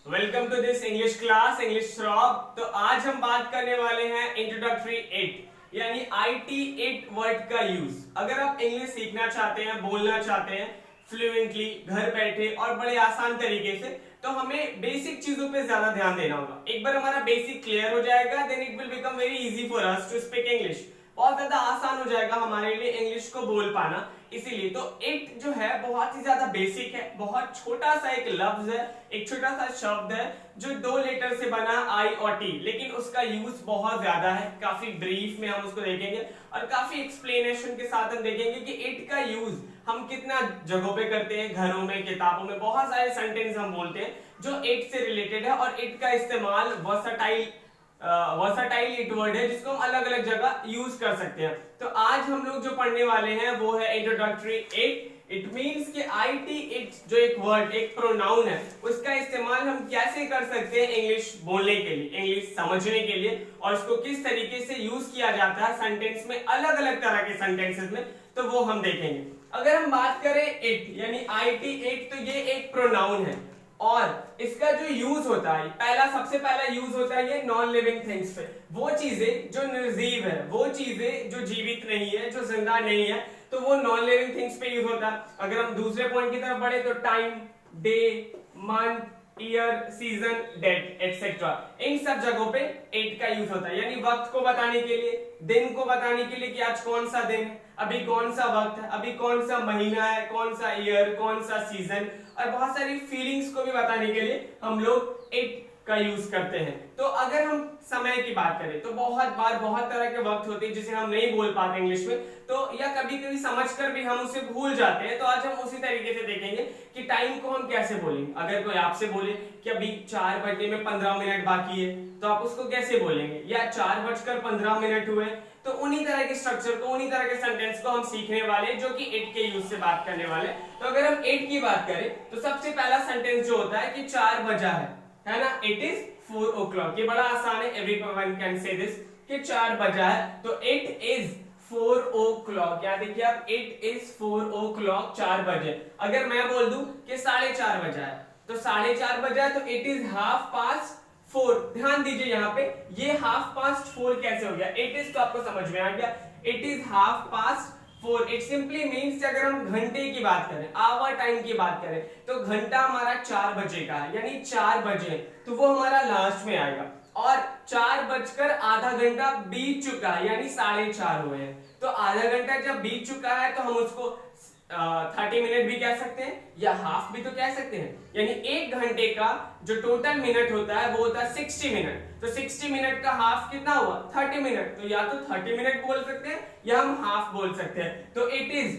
Welcome to this English class English shop. तो आज हम बात करने वाले हैं इंट्रोडक्टरी इट यानी IT 8 वर्ड का यूज। अगर आप इंग्लिश सीखना चाहते हैं, बोलना चाहते हैं फ्लुएंटली घर बैठे और बड़े आसान तरीके से, तो हमें बेसिक चीजों पे ज्यादा ध्यान देना होगा। एक बार हमारा बेसिक क्लियर हो जाएगा, then it will become very easy for us to speak English. बहुत ज्यादा आसान हो जाएगा हमारे लिए इंग्लिश को बोल पाना। इसीलिए तो इट जो है बहुत ही ज्यादा बेसिक है, बहुत छोटा सा एक लफ्ज है, एक छोटा सा शब्द है जो 2 लेटर से बना I और T, लेकिन उसका यूज बहुत ज्यादा है। काफी ब्रीफ में हम उसको देखेंगे और काफी एक्सप्लेनेशन के साथ हम देखेंगे कि इट का यूज हम कितना जगहों पे करते हैं, घरों में, किताबों में बहुत सारे सेंटेंस हम बोलते हैं जो इट से रिलेटेड है। और इट का इस्तेमाल वर्सटाइल इट वर्ड है जिसको हम अलग अलग जगह यूज कर सकते हैं। तो आज हम लोग जो पढ़ने वाले हैं वो है इंट्रोडक्टरी इट। इट मीन्स कि IT इट जो एक वर्ड, एक प्रोनाउन है, उसका इस्तेमाल हम कैसे कर सकते हैं इंग्लिश बोलने के लिए, इंग्लिश समझने के लिए, और उसको किस तरीके से यूज किया जाता है सेंटेंस में, अलग अलग तरह के सेंटेंसेस में, तो वो हम देखेंगे। अगर हम बात करें इट यानी IT 8, तो ये एक प्रोनाउन है और इसका जो यूज होता है, सबसे पहला यूज होता है ये नॉन लिविंग थिंग्स पे। वो चीजें जो निर्जीव है, वो चीजें जो जीवित नहीं है, जो जिंदा नहीं है, तो वो नॉन लिविंग थिंग्स पे यूज होता है। अगर हम दूसरे पॉइंट की तरफ बढ़े तो time, day, month, year, season, date etcetera, इन सब जगहों पे इट का यूज होता है। यानी वक्त को बताने के लिए, दिन को बताने के लिए कि आज कौन सा दिन है, अभी कौन सा वक्त है, अभी कौन सा महीना है, कौन सा ईयर, कौन सा सीजन, और बहुत सारी फीलिंग्स को भी बताने के लिए हम लोग इट का यूज करते हैं। तो अगर हम समय की बात करें तो बहुत तरह के वक्त होते हैं जिसे हम नहीं बोल पाते इंग्लिश में, तो या कभी कभी समझकर भी हम उसे भूल जाते हैं। तो आज हम उसी तरीके से देखेंगे कि टाइम को हम कैसे बोलेंगे। अगर कोई आपसे बोले कि अभी 4 बजने में 15 मिनट बाकी है, तो आप उसको कैसे बोलेंगे, या 4:15 हुए। तो उन्हीं तरह के स्ट्रक्चर को, उन्हीं तरह के सेंटेंस को हम सीखने वाले जो कि इट के यूज से बात करने वाले। तो अगर हम इट की बात करें तो सबसे पहला सेंटेंस जो होता है कि 4 बजा है ना, इट इज 4 o'clock। ये बड़ा आसान है, एवरीवन कैन से दिस कि 4 बजा है, तो इट इज 4 o'clock। क्या देखिए आप, इट इज 4 o'clock, 4 बजे। अगर मैं बोल दूं कि 4:30 बजा है, तो 4:30 बजा है, तो इट इज 4:30। ध्यान दीजिए यहाँ पे, ये 4:30 कैसे हो गया। इट इज तो आपको समझ में आ गया, it is 4:30। It simply means अगर हम घंटे की बात करें, आवर टाइम की बात करें, तो घंटा हमारा 4 बजे का है, यानी 4 बजे, तो वो हमारा लास्ट में आएगा। और 4:08 बीत चुका है, यानी 4:30 हुए हैं। तो आधा घंटा जब बीत चुका है तो हम उसको 30 मिनट भी कह सकते हैं या हाफ भी तो कह सकते हैं। यानी 1 घंटे का जो टोटल मिनट होता है वो होता है 60 मिनट। तो 60 मिनट का हाफ कितना हुआ, 30 मिनट। तो या तो 30 मिनट बोल सकते हैं या हम हाफ बोल सकते हैं। तो इट इज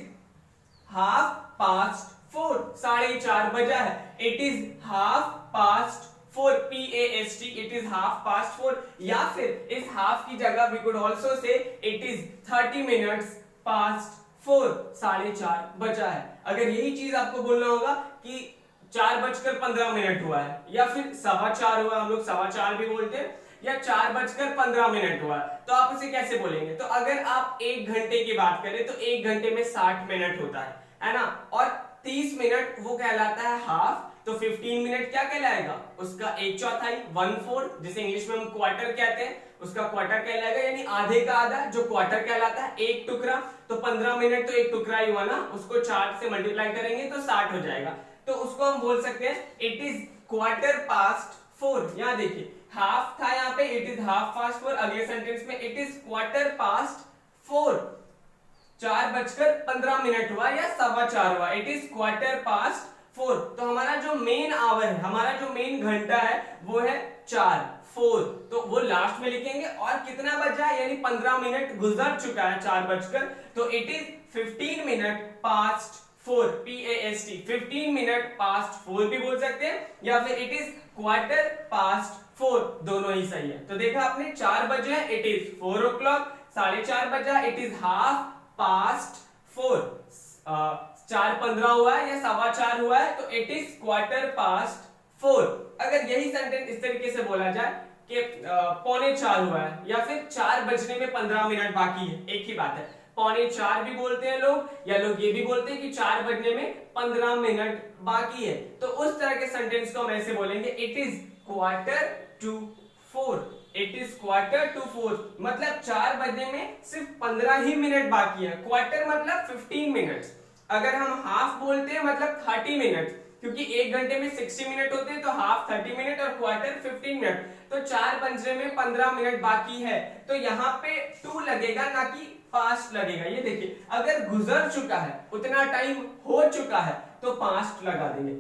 4:30, 4:30 बजा है, it is 4:30, PAST, it is 4:30। या फिर इस हाफ की जगह we could also say it is 30 minutes past 4, 4:30 बजा है। अगर यही चीज आपको बोलना होगा कि 4:15 हुआ है, या फिर 4:15 हुआ, हम लोग 4:15 भी बोलते हैं, या 4:15 हुआ, तो आप उसे कैसे बोलेंगे। तो अगर आप 1 घंटे की बात करें तो 1 घंटे में 60 मिनट होता है ना, और 30 मिनट वो कहलाता है हाफ। तो 15 मिनट क्या कहलाएगा, उसका 1/4, 1/4, जिसे इंग्लिश में हम क्वार्टर कहते हैं, उसका क्वार्टर कहलाएगा, यानी आधे का आधा, जो क्वार्टर कहलाता है, एक टुकड़ा। तो 15 मिनट तो एक टुकड़ा ही हुआ ना, उसको 4 से मल्टीप्लाई करेंगे तो 60 हो जाएगा। तो उसको हम बोल सकते हैं इट इज 4:15। यहाँ देखिए हाफ था यहाँ पे, इट इज 4:30। अगले सेंटेंस में इट इज 4:15, 4:15 हुआ या 4:15 हुआ, इट इज 4:15। तो हमारा जो मेन आवर है, हमारा जो मेन घंटा है वो है 4, तो वो लास्ट में लिखेंगे। और कितना बजा है, यानी 15 मिनट गुजर चुका है 4 बजकर, तो it is 15 minute past 4, PAST, 15 minute past 4 भी बोल सकते हैं, या फिर इट इज 4:15, दोनों ही सही है। तो देखा आपने, 4 बजे है, इट इज 4 o'clock, 4:30 बजा, इट इज 4:30। 4:15 हुआ है या 4:15 हुआ है, तो इट इज 4:15। अगर यही सेंटेंस इस तरीके से बोला जाए कि 3:45 हुआ है, या फिर 4 बजने में 15 मिनट बाकी है, एक ही बात है, 3:45 भी बोलते हैं लोग, या लोग ये भी बोलते हैं कि 4 बजने में 15 मिनट बाकी है। तो उस तरह के सेंटेंस को हम ऐसे बोलेंगे, इट इज 3:45। इट इज 3:45 मतलब 4 बजने में सिर्फ 15 ही मिनट बाकी है। क्वार्टर मतलब 15 मिनट। अगर हम हाफ बोलते हैं मतलब 30 मिनट, क्योंकि 1 घंटे में 60 मिनट होते हैं, तो हाफ 30 मिनट और क्वार्टर 15 मिनट। तो 4 बजने में 15 मिनट बाकी है, तो यहाँ पे 2 लगेगा ना कि पास्ट लगेगा। ये देखिए, अगर गुजर चुका है, उतना टाइम हो चुका है, तो पास्ट लगा देंगे,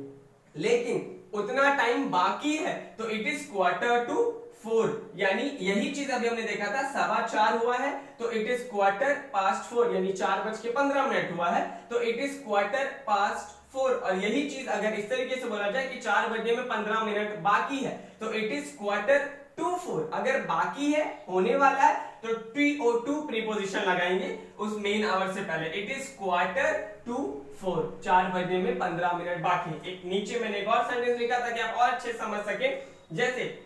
लेकिन उतना टाइम बाकी है तो इट इज 3:45। यानी यही चीज अभी हमने देखा था, 4:15 हुआ है तो इट इज 4:15, यानी 4:15 हुआ है तो इट इज 4:15। और यही चीज अगर इस तरीके से बोला जाए कि 4 बजने में 15 मिनट बाकी है तो इट इज 4:25। अगर बाकी है, होने वाला है, तो TO2 प्रीपोजिशन लगाएंगे उस मेन आवर से पहले। इट इज 4:25, 4 बजने में 15 मिनट बाकी। एक नीचे मैंने एक और सेंटेंस लिखा था कि आप और अच्छे समझ सके। जैसे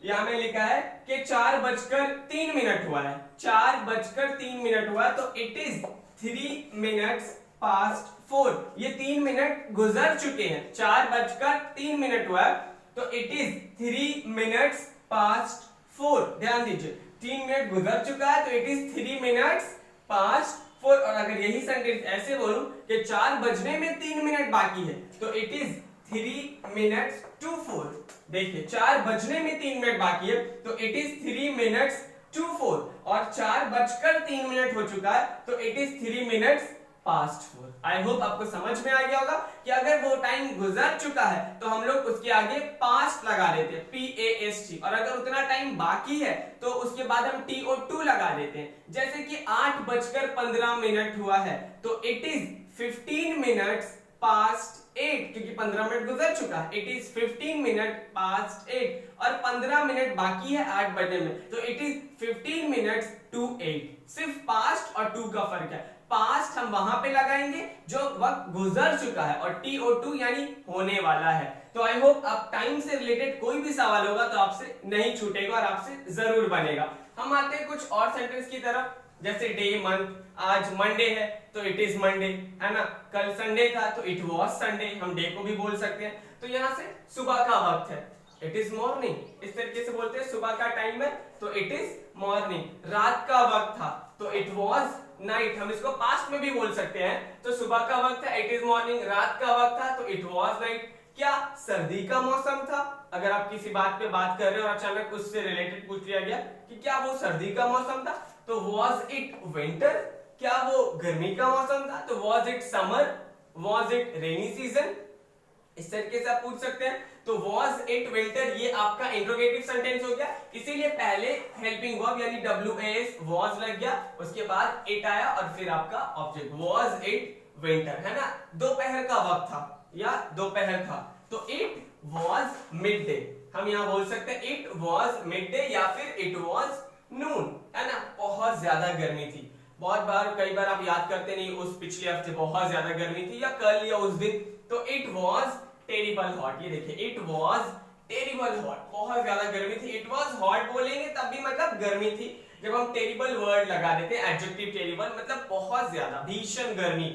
यहां में लिखा है कि 4:03 हुआ है, 4:03 हुआ, तो इट इज 3:04। ये 3 मिनट गुजर चुके हैं। 4:03 हुआ तो इट इज 3:04। ध्यान दीजिए, 3 मिनट गुजर चुका है तो इट इज 3:04। और अगर यही सेंटेंस ऐसे बोलूं कि 4 बजने में 3 मिनट बाकी है तो इट इज 3:24। देखिए, 4 बजने में 3 मिनट बाकी है तो इट इज 3:24। और 4:03 हो चुका है तो इट इज 3:04। आई होप आपको समझ में आ गया होगा कि अगर वो टाइम गुजर चुका है तो हम लोग उसके आगे पास्ट लगा देते हैं, PAST। और अगर उतना टाइम बाकी है तो उसके बाद हम TO2 लगा देते हैं। जैसे कि 8:15 हुआ है तो इट इज 15 मिनट्स पास्ट 8, क्योंकि 15 मिनट गुजर चुका है। इट इज 15 मिनट पास्ट 8 और 15 मिनट बाकी है 8 बजने में, तो इट इज 15 मिनट्स टू 8। सिर्फ पास्ट और टू का फर्क है। पास्ट हम वहां पे लगाएंगे जो वक्त गुजर चुका है, और TO2 यानी होने वाला है। तो आई होप आप टाइम से रिलेटेड कोई भी सवाल होगा तो आपसे नहीं छूटेगा और आपसे जरूर बनेगा। हम आते हैं कुछ और सेंटेंस की तरफ, जैसे डे, मंथ। आज मंडे है तो इट इज मंडे, है ना। कल संडे था तो इट वॉज संडे, हम डे को भी बोल सकते हैं। तो यहाँ से सुबह का वक्त है, इट इज मॉर्निंग, इस तरीके से बोलते हैं। सुबह का टाइम है तो इट इज मॉर्निंग। रात का वक्त था तो इट वॉज नाइट, हम इसको पास्ट में भी बोल सकते हैं। तो सुबह का वक्त है, इट इज मॉर्निंग। रात का वक्त था तो इट वॉज नाइट। क्या सर्दी का मौसम था? अगर आप किसी बात पे बात कर रहे हो और अचानक उससे रिलेटेड पूछ लिया गया कि क्या वो सर्दी का मौसम था, तो वॉज इट विंटर? क्या वो गर्मी का मौसम था? तो was it summer? Was it rainy season? इस तरीके से आप पूछ सकते हैं। तो वॉज इट विंटर, ये आपका इंट्रोगेटिव सेंटेंस हो गया। इसीलिए पहले हेल्पिंग वर्ब यानी WAS वॉज लग गया, उसके बाद इट आया और फिर आपका ऑब्जेक्ट। वॉज इट विंटर, है ना। दोपहर का वक्त था या दोपहर था तो इट वॉज मिड डे। हम यहाँ बोल सकते हैं इट वॉज मिड डे या फिर इट वॉज नून, है ना। बहुत ज्यादा गर्मी थी। बहुत बार, कई बार आप याद करते नहीं, उस पिछले हफ्ते बहुत ज्यादा गर्मी थी, या कल या उस दिन, तो इट वॉज टेरिबल हॉट। ये देखिए, इट वॉज टेरिबल हॉट, बहुत ज्यादा गर्मी थी। इट वॉज हॉट बोलेंगे तब भी मतलब गर्मी थी। जब हम टेरिबल वर्ड लगा देते हैं, एडजेक्टिव टेरिबल मतलब बहुत ज्यादा, भीषण गर्मी,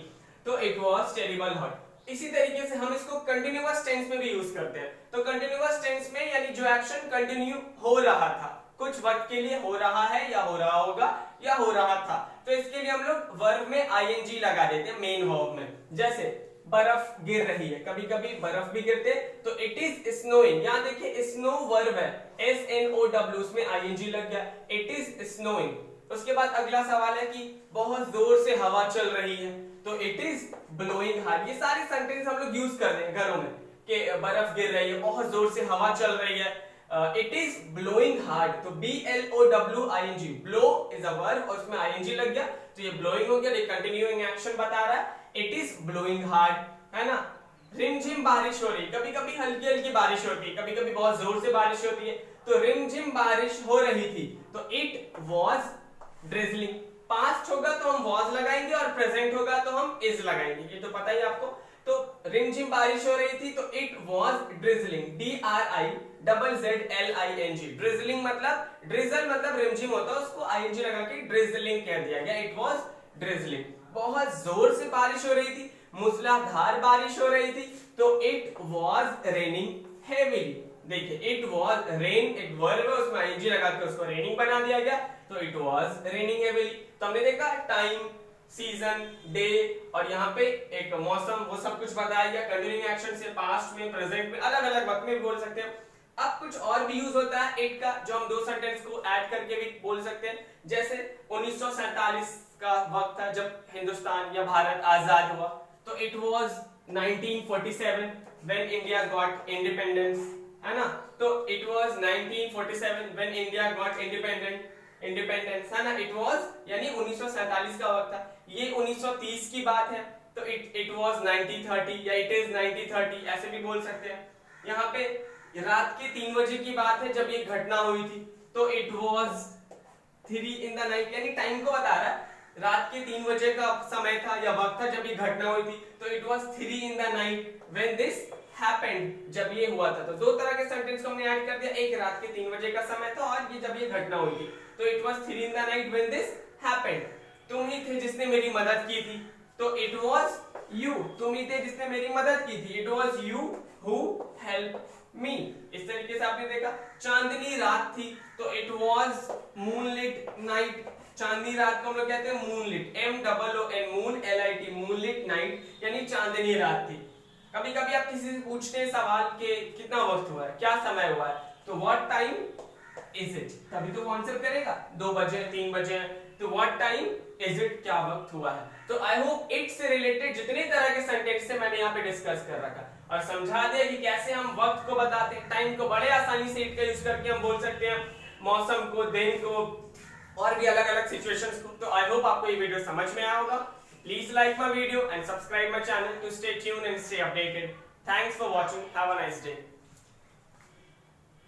तो इट वॉज टेरिबल हॉट। इसी तरीके से हम इसको कंटिन्यूअस टेंस में भी यूज करते हैं। तो कंटिन्यूअस टेंस में यानी जो एक्शन कंटिन्यू हो रहा था, कुछ वक्त के लिए हो रहा है या हो रहा होगा या हो रहा था, तो इसके लिए हम लोग वर्ब में ING लगा देते हैं मेन वर्ब में। जैसे बर्फ गिर रही है, कभी कभी बर्फ भी गिरते, तो इट इज स्नोइंग। यहाँ देखिए स्नो वर्ब है, SNOW, उसमें ING लग गया, इट इज स्नोइंग। उसके बाद अगला सवाल है कि बहुत जोर से हवा चल रही है, तो इट इज ब्लोइंग हार्ड। ये सारे सेंटेंस हम लोग यूज कर रहे हैं घरों में कि बर्फ गिर रही है, बहुत जोर से हवा चल रही है, इट इज ब्लोइंग हार्ड। तो BLOWING, blow is a verb और उसमें ING लग गया, तो ये ब्लोइंग हो गया, ये कंटिन्यूइंग एक्शन बता रहा है। इट इज ब्लोइंग हार्ड, है ना। रिमझिम बारिश हो रही, कभी कभी हल्की हल्की बारिश होती है, कभी कभी बहुत जोर से बारिश होती है, तो रिमझिम बारिश हो रही थी, तो इट वॉज ड्रिजलिंग। पास्ट होगा तो हम वॉज लगाएंगे और प्रेजेंट होगा तो हम इज लगाएंगे, ये तो पता ही आपको। तो रिमझिम बारिश हो रही थी तो it was drizzling, DRIZZLING। Drizzling मतलब, ड्रिजल मतलब रिमझिम होता है, उसको ING लगा के ड्रिजलिंग कह दिया गया, इट वॉज ड्रिजलिंग, बहुत जोर से बारिश हो रही थी, मूसलाधार बारिश हो रही थी। तो इट वाज रेनिंग हेवीली। देखिए इट वाज रेन एक वर्ब है, उसमें आईएनजी लगा के उसको रेनिंग बना दिया गया, तो इट वाज रेनिंग हेवीली। तो हमने देखा टाइम, सीजन, डे और यहाँ पे एक मौसम, वो सब कुछ बताया गया। कंटिन्यूइंग एक्शन से पास्ट में, प्रेजेंट में, अलग अलग वक्त में बोल सकते हैं। अब कुछ और भी यूज होता है इट का, जो हम दो सेंटेंस को ऐड करके भी बोल सकते हैं। जैसे 1947 का वक्त था जब हिंदुस्तान या भारत आजाद हुआ, तो it was 1947 when India got independence, है ना। तो it was 1947 when India got independence, है ना। इट वाज यानी 1947 का वक्त था। ये 1930 की बात है, तो इट वाज 1930 या इट इज 1930 ऐसे भी बोल सकते हैं। यहाँ पे रात के 3 बजे की बात है जब ये घटना हुई थी, तो it was 3 in the night, यानी टाइम को बता रहा है। रात के 3 बजे का समय था या वक्त था जब ये घटना हुई थी, तो it was 3 in the night when this happened, जब ये हुआ था। तो दो तरह के सेंटेंस को हमने ऐड कर दिया, एक रात के 3 बजे का समय था और ये जब ये घटना हुई थी, तो it was 3 in the night when this happened। तुम ही थे जिसने मेरी मदद की थी, तो इट वाज यू, तुम ही थे जिसने मेरी मदद की थी, it was you who helped me. इस तरीके से आपने देखा। चांदनी रात थी, तो इट वाज मूनलिट नाइट। चांदनी रात को हम लोग कहते हैं moonlit, MOON moon LIT, moonlit night यानी चांदनी रात थी। कभी कभी आप किसी से पूछते हैं सवाल के कितना वक्त हुआ है, क्या समय हुआ है, तो व्हाट टाइम इज इट, तभी तो वो आंसर करेगा 2 बजे 3 बजे, तो व्हाट टाइम इज इट, क्या वक्त हुआ है। तो आई होप इट से रिलेटेड जितने तरह के सेंटेंस से मैंने यहाँ पे डिस्कस कर रखा और समझा दिया कि कैसे हम वक्त को बताते हैं, टाइम को बड़े आसानी से इट का यूज करके हम बोल सकते हैं, मौसम को, दिन को और भी अलग अलग सिचुएशंस को। तो आई होप आपको ये वीडियो समझ में आया होगा। Please like my video and subscribe my channel to stay tuned and stay updated. Thanks for watching, have a nice day.